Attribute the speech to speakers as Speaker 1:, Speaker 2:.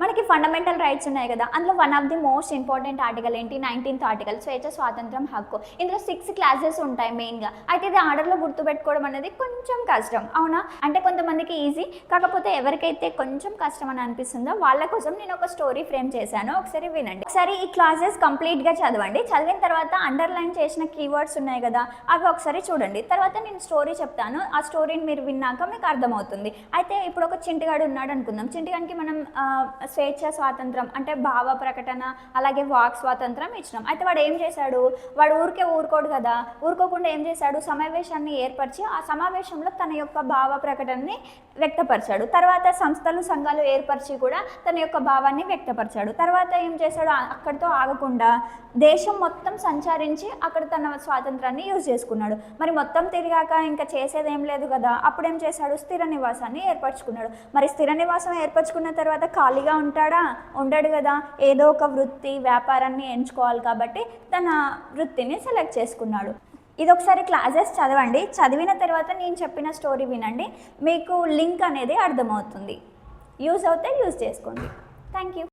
Speaker 1: మనకి fundamental rights ఉన్నాయి కదా, అందులో one of the most important article ఏంటి, 19th ఆర్టికల్, స్వేచ్ఛ స్వాతంత్రం హక్కు. ఇందులో 6 క్లాసెస్ ఉంటాయి మెయిన్గా. అయితే ఇది ఆర్డర్లో గుర్తుపెట్టుకోవడం అనేది కొంచెం కష్టం, అవునా? అంటే కొంతమందికి ఈజీ, కాకపోతే ఎవరికైతే కొంచెం కష్టం అని అనిపిస్తుందో వాళ్ళ కోసం నేను ఒక స్టోరీ ఫ్రేమ్ చేశాను, ఒకసారి వినండి. ఒకసారి ఈ క్లాసెస్ కంప్లీట్గా చదవండి. చదివిన తర్వాత అండర్లైన్ చేసిన కీవర్డ్స్ ఉన్నాయి కదా, అవి ఒకసారి చూడండి. తర్వాత నేను స్టోరీ చెప్తాను, ఆ స్టోరీని మీరు విన్నాక మీకు అర్థమవుతుంది. అయితే ఇప్పుడు ఒక చింటిగాడు ఉన్నాడు అనుకుందాం. చింటిగానికి మనం స్వేచ్ఛ స్వాతంత్రం అంటే భావ ప్రకటన అలాగే వాక్ స్వాతంత్రం ఇచ్చినాం. అయితే వాడు ఏం చేశాడు, వాడు ఊరుకోడు కదా, ఊరుకోకుండా ఏం చేశాడు, సమావేశాన్ని ఏర్పరిచి ఆ సమావేశంలో తన యొక్క భావ ప్రకటనని వ్యక్తపరిచాడు. తర్వాత సంస్థలు సంఘాలు ఏర్పరిచి కూడా తన యొక్క భావాన్ని వ్యక్తపరిచాడు. తర్వాత ఏం చేశాడు, అక్కడితో ఆగకుండా దేశం మొత్తం సంచరించి అక్కడ తన స్వాతంత్రాన్ని యూజ్ చేసుకున్నాడు. మరి మొత్తం తిరిగాక ఇంకా చేసేది ఏం లేదు కదా, అప్పుడేం చేశాడు, స్థిర నివాసాన్ని ఏర్పరచుకున్నాడు. మరి స్థిర నివాసం ఏర్పరచుకున్న తర్వాత ఖాళీగా ఉండడు కదా, ఏదో ఒక వృత్తి వ్యాపారాన్ని ఎంచుకోవాలి కాబట్టి తన వృత్తిని సెలెక్ట్ చేసుకున్నాడు. ఇది ఒకసారి క్లాసెస్ చదవండి. చదివిన తర్వాత నేను చెప్పిన స్టోరీ వినండి, మీకు లింక్ అనేది అర్థమవుతుంది. యూజ్ అవుతే యూజ్ చేసుకోండి. Thank you.